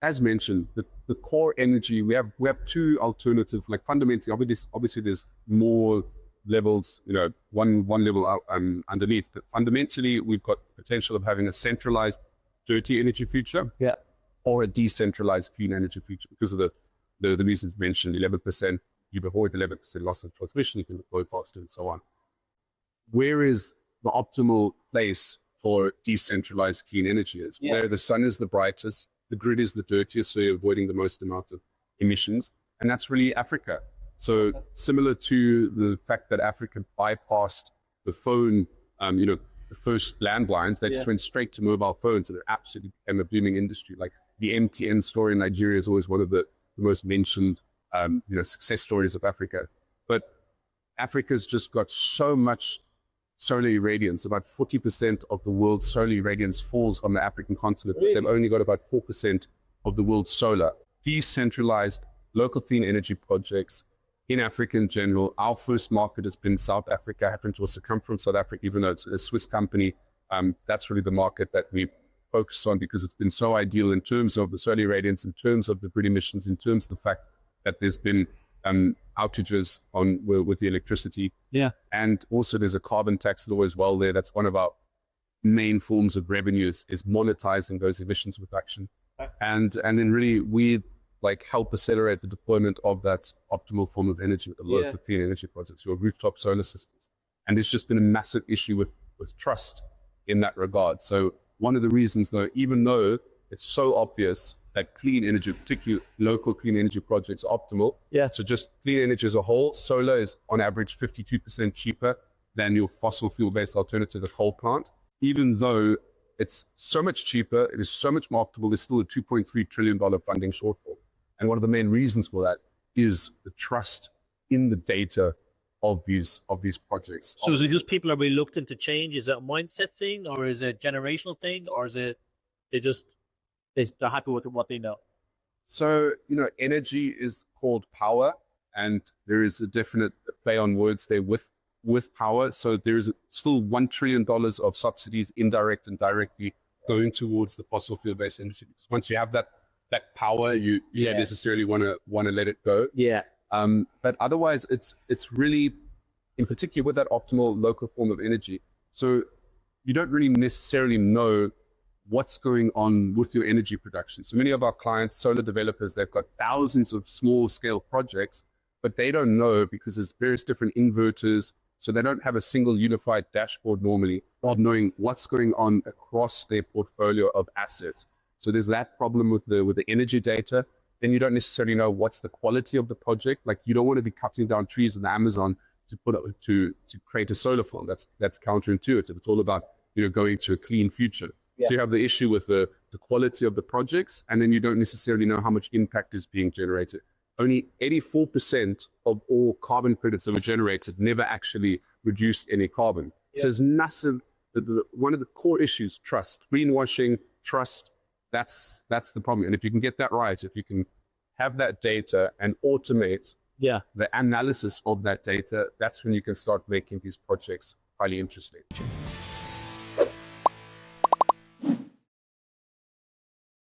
as mentioned, the core energy, we have two alternative, like fundamentally, obviously there's more levels, one level out, underneath, but fundamentally we've got the potential of having a centralized dirty energy future, Yeah. or a decentralized clean energy future because of the reasons mentioned. 11%, you avoid 11% loss of transmission, you can deploy faster and so on. Where is the optimal place for decentralized clean energy is? Yeah. Where the sun is the brightest, the grid is the dirtiest, so you're avoiding the most amount of emissions, and that's really Africa. So similar to the fact that Africa bypassed the phone, the first landlines, they just went straight to mobile phones, and it absolutely became a booming industry. Like the MTN story in Nigeria is always one of the most mentioned, success stories of Africa. But Africa's just got so much solar irradiance. About 40% of the world's solar irradiance falls on the African continent. Really? They've only got about 4% of the world's solar. Decentralized local clean energy projects in Africa in general. Our first market has been South Africa. I happen to also come from South Africa, even though it's a Swiss company. That's really the market that we focus on because it's been so ideal in terms of the solar irradiance, in terms of the grid emissions, in terms of the fact that there's been outages with the electricity. Yeah. And also there's a carbon tax law as well there. That's one of our main forms of revenues, is monetizing those emissions reduction. And then really we help accelerate the deployment of that optimal form of energy with the local clean energy projects, your rooftop solar systems. And there's just been a massive issue with trust in that regard. So one of the reasons though, even though it's so obvious that clean energy, particularly local clean energy projects, are optimal. Yeah. So just clean energy as a whole, solar is on average 52% cheaper than your fossil fuel-based alternative, the coal plant. Even though it's so much cheaper, it is so much more optimal, there's still a $2.3 trillion funding shortfall. And one of the main reasons for that is the trust in the data of these projects. So is it because people are reluctant to change? Is it a mindset thing, or is it a generational thing, or is it they're happy with what they know? So, energy is called power, and there is a definite play on words there with power. So there is still $1 trillion of subsidies, indirect and directly, going towards the fossil fuel-based energy. Once you have that power, you don't necessarily want to let it go. Yeah. But otherwise, it's really, in particular with that optimal local form of energy. So you don't really necessarily know what's going on with your energy production. So many of our clients, solar developers, they've got thousands of small scale projects, but they don't know because there's various different inverters. So they don't have a single unified dashboard normally of knowing what's going on across their portfolio of assets. So there's that problem with the energy data. Then you don't necessarily know what's the quality of the project. Like you don't want to be cutting down trees in the Amazon to create a solar farm. That's counterintuitive. It's all about going to a clean future. Yeah. So you have the issue with the quality of the projects, and then you don't necessarily know how much impact is being generated. Only 84% of all carbon credits that were generated never actually reduced any carbon. Yeah. So there's massive, one of the core issues, trust, greenwashing, trust, that's the problem. And if you can get that right, if you can have that data and automate the analysis of that data, that's when you can start making these projects highly interesting.